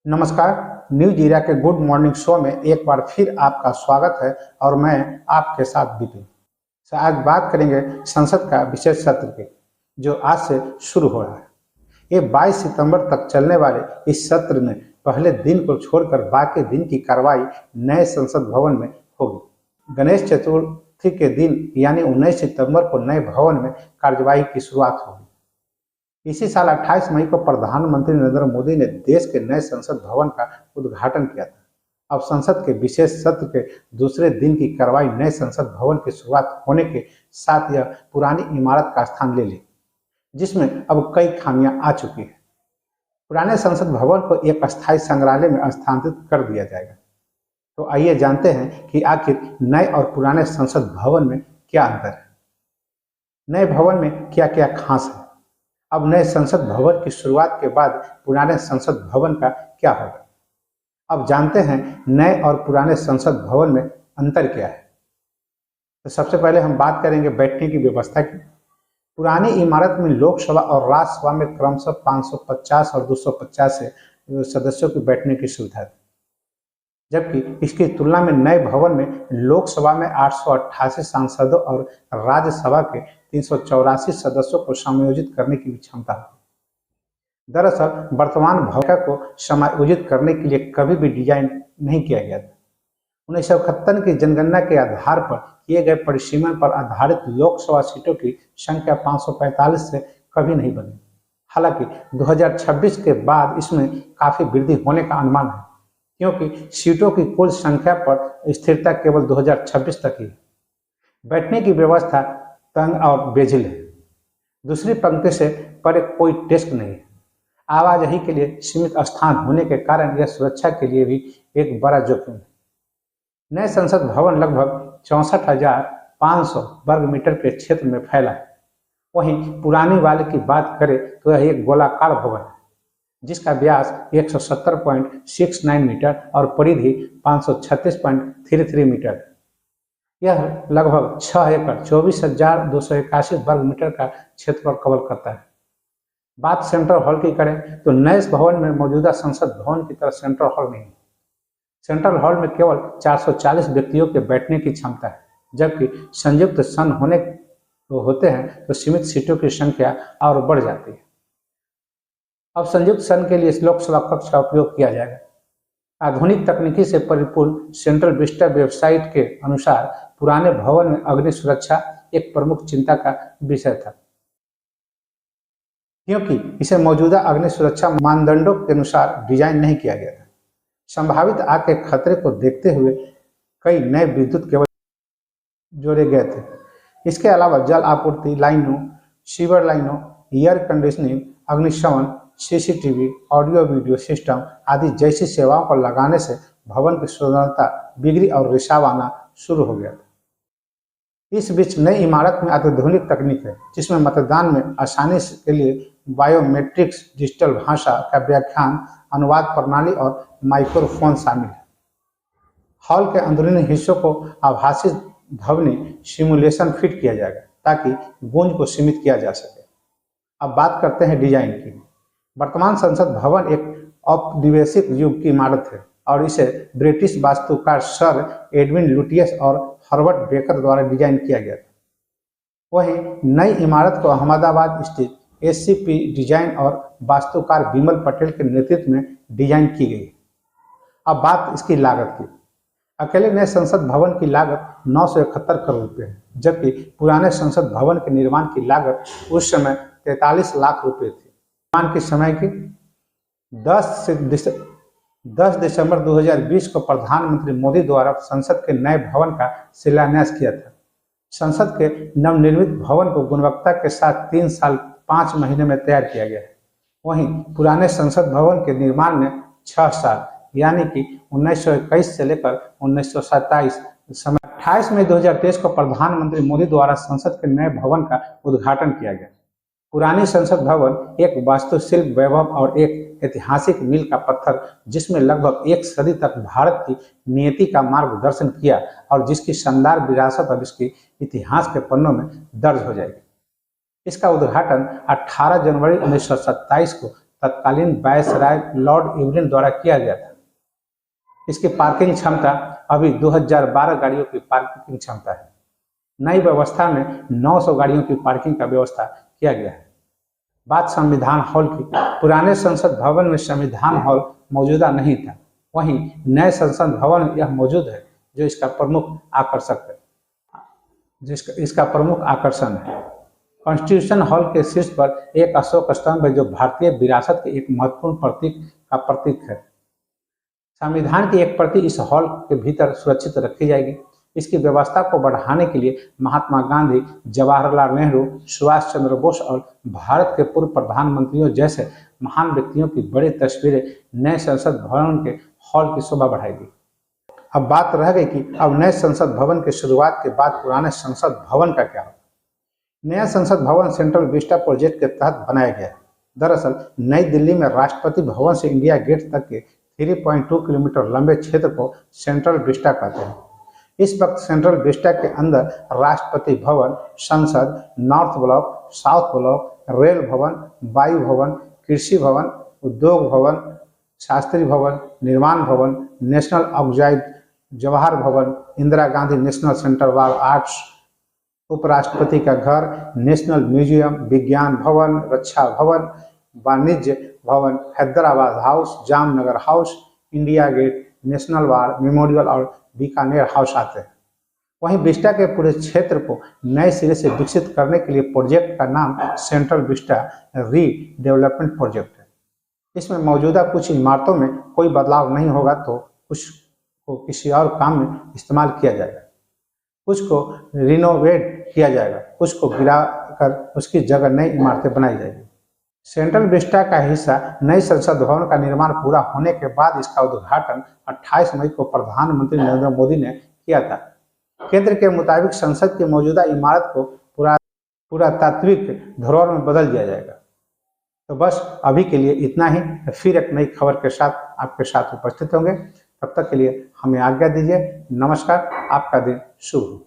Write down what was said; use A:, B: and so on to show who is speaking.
A: नमस्कार। News area के good morning show में एक बार फिर आपका स्वागत है और मैं आपके साथ बिपिन। आज बात करेंगे संसद का विशेष सत्र के, जो आज से शुरू हो रहा है। ये 22 सितंबर तक चलने वाले इस सत्र में पहले दिन को छोड़कर बाकी दिन की कार्रवाई नए संसद भवन में होगी। गणेश चतुर्थी के दिन यानी 19 सितंबर को नए भवन में कार्यवाही की शुरुआत होगी। इसी साल 28 मई को प्रधानमंत्री नरेंद्र मोदी ने देश के नए संसद भवन का उद्घाटन किया था। अब संसद के विशेष सत्र के दूसरे दिन की कार्रवाई नए संसद भवन की शुरुआत होने के साथ यह पुरानी इमारत का स्थान ले ली, जिसमें अब कई खामियां आ चुकी है। पुराने संसद भवन को एक अस्थायी संग्रहालय में स्थानांतरित कर दिया जाएगा। तो आइए जानते हैं कि आखिर नए और पुराने संसद भवन में क्या अंतर है, नए भवन में क्या क्या खास है। अब नए संसद भवन की शुरुआत के बाद पुराने संसद भवन का क्या होगा। अब जानते हैं नए और पुराने संसद भवन में अंतर क्या है। तो सबसे पहले हम बात करेंगे बैठने की व्यवस्था की। पुरानी इमारत में लोकसभा और राज्यसभा में क्रमशः 550 और 250 सदस्यों की बैठने की सुविधा थी, जबकि इसकी तुलना में नए भवन में लोकसभा में 888 सांसदों और राज्यसभा के 384 सदस्यों को समायोजित करने की भी क्षमता है। दरअसल वर्तमान भवन को समायोजित करने के लिए कभी भी डिजाइन नहीं किया गया था। 1971 की जनगणना के आधार पर किए गए परिसीमन पर आधारित लोकसभा सीटों की संख्या 545 से कभी नहीं बनी। हालांकि 2026 के बाद इसमें काफी वृद्धि होने का अनुमान है, क्योंकि सीटों की कुल संख्या पर स्थिरता केवल 2026 तक ही है। बैठने की व्यवस्था तंग और बेझिल है। दूसरी पंक्ति से परे कोई डेस्क नहीं है। आवाजाही के लिए सीमित स्थान होने के कारण यह सुरक्षा के लिए भी एक बड़ा जोखिम है। नए संसद भवन लगभग 64,500 वर्ग मीटर के क्षेत्र में फैला है। वहीं पुरानी वाले की बात करें तो यह एक गोलाकार भवन है, जिसका व्यास 170.69 मीटर और परिधि 536.33 मीटर है। यह लगभग 6 एकड़ 24,281 वर्ग मीटर का क्षेत्रफल कवर करता है। बात सेंट्रल हॉल की करें तो नए भवन में मौजूदा संसद भवन की तरह सेंट्रल हॉल नहीं है। सेंट्रल हॉल में केवल 440 व्यक्तियों के बैठने की क्षमता है, जबकि संयुक्त सन होते हैं तो सीमित सीटों की संख्या और बढ़ जाती है। अब संयुक्त सन के लिए लोकसभा कक्ष का उपयोग किया जाएगा। आधुनिक तकनीकी से परिपूर्ण सेंट्रल विस्टा वेबसाइट के अनुसार पुराने भवन में अग्नि सुरक्षा एक प्रमुख चिंता का विषय था, क्योंकि इसे मौजूदा अग्नि सुरक्षा मानदंडों के अनुसार डिजाइन नहीं किया गया था। संभावित आग के खतरे को देखते हुए कई नए विद्युत केबल जोड़े गए थे। इसके अलावा जल आपूर्ति लाइनों, सीवर लाइनों, एयर कंडीशनिंग, अग्निशमन, सीसीटीवी, ऑडियो वीडियो सिस्टम आदि जैसी सेवाओं को लगाने से भवन की सुंदरता बिगड़ी और रिसाव आना शुरू हो गया था। इस बीच नई इमारत में अत्याधुनिक तकनीक है, जिसमें मतदान में आसानी के लिए बायोमेट्रिक्स, डिजिटल भाषा का व्याख्यान, अनुवाद प्रणाली और माइक्रोफोन शामिल है। हॉल के अंदरूनी हिस्सों को आभासी ध्वनि सिमुलेशन फिट किया जाएगा, ताकि गूंज को सीमित किया जा सके। अब बात करते हैं डिजाइन की। वर्तमान संसद भवन एक औपनिवेशिक युग की इमारत है और इसे ब्रिटिश वास्तुकार सर एडविन लुटियस और हर्बर्ट बेकर द्वारा डिजाइन किया गया था। वहीं नई इमारत को अहमदाबाद स्थित एससीपी डिजाइन और वास्तुकार विमल पटेल के नेतृत्व में डिजाइन की गई। अब बात इसकी लागत की। अकेले नए संसद भवन की लागत 971 करोड़ रुपये है, जबकि पुराने संसद भवन के निर्माण की लागत उस समय 43 लाख रुपये थी। निर्माण के समय की 10 दिसंबर 2020 को प्रधानमंत्री मोदी द्वारा संसद के नए भवन का शिलान्यास किया था। संसद के नवनिर्मित भवन को गुणवत्ता के साथ 3 साल 5 महीने में तैयार किया गया है। वहीं पुराने संसद भवन के निर्माण में 6 साल यानी कि 1921 से लेकर 1927 समय 28 मई 2023 को प्रधानमंत्री मोदी द्वारा संसद के नए भवन का उद्घाटन किया गया। पुरानी संसद भवन एक वास्तुशिल्प वैभव और एक ऐतिहासिक मील का पत्थर, जिसमें लगभग एक सदी तक भारत की नियति का मार्गदर्शन किया और जिसकी शानदार विरासत अब इसके इतिहास के पन्नों में दर्ज हो जाएगी। इसका उद्घाटन 18 जनवरी 1927 को तत्कालीन वायसराय लॉर्ड इरविन द्वारा किया गया था। इसकी पार्किंग क्षमता अभी 2012 गाड़ियों की पार्किंग क्षमता है। नई व्यवस्था में 900 गाड़ियों की पार्किंग का व्यवस्था किया गया है। बात संविधान हॉल की। पुराने संसद भवन में संविधान हॉल मौजूदा नहीं था, वहीं नए संसद भवन में यह मौजूद है, जो इसका प्रमुख आकर्षण है। कॉन्स्टिट्यूशन हॉल के शीर्ष पर एक अशोक स्तंभ है, जो भारतीय विरासत के एक महत्वपूर्ण प्रतीक है। संविधान की एक प्रति इस हॉल के भीतर सुरक्षित रखी जाएगी। इसकी व्यवस्था को बढ़ाने के लिए महात्मा गांधी, जवाहरलाल नेहरू, सुभाष चंद्र बोस और भारत के पूर्व प्रधानमंत्रियों जैसे महान व्यक्तियों की बड़ी तस्वीरें नए संसद भवन के हॉल की शोभा बढ़ाएगी। अब बात रह गई कि अब नए संसद भवन की शुरुआत के बाद पुराने संसद भवन का क्या होगा। नया संसद भवन सेंट्रल विस्टा प्रोजेक्ट के तहत बनाया गया है। दरअसल नई दिल्ली में राष्ट्रपति भवन से इंडिया गेट तक के 3.2 किलोमीटर लंबे क्षेत्र को सेंट्रल विस्टा कहते हैं। इस वक्त सेंट्रल विस्टा के अंदर राष्ट्रपति भवन, संसद, north block, south block, rail भवन, वायु भवन, कृषि भवन, उद्योग भवन, शास्त्री भवन, निर्माण भवन, नेशनल ऑक्साइड जवाहर भवन, Indira Gandhi national centre for arts, उपराष्ट्रपति का घर, नेशनल म्यूजियम, विज्ञान भवन, रक्षा Bhavan, Vanijya Bhavan, Hyderabad House, Jamnagar House, India Gate, National War Memorial और बीकानेर हाउस आते हैं। वहीं विस्टा के पूरे क्षेत्र को नए सिरे से विकसित करने के लिए प्रोजेक्ट का नाम सेंट्रल विस्टा रीडेवलपमेंट प्रोजेक्ट है। इसमें मौजूदा कुछ इमारतों में कोई बदलाव नहीं होगा, तो कुछ को किसी और काम में इस्तेमाल किया जाएगा, कुछ को रिनोवेट किया जाएगा, कुछ को गिरा कर उसकी जगह नई इमारतें बनाई जाएगी। सेंट्रल विस्टा का हिस्सा नई संसद भवन का निर्माण पूरा होने के बाद इसका उद्घाटन 28 मई को प्रधानमंत्री नरेंद्र मोदी ने किया था। केंद्र के मुताबिक संसद की मौजूदा इमारत को पुरातात्विक धरोहर में बदल दिया जाएगा। तो बस अभी के लिए इतना ही। फिर एक नई खबर के साथ आपके साथ उपस्थित होंगे। तब तक के लिए हमें आज्ञा दीजिए। नमस्कार, आपका दिन शुभ हो।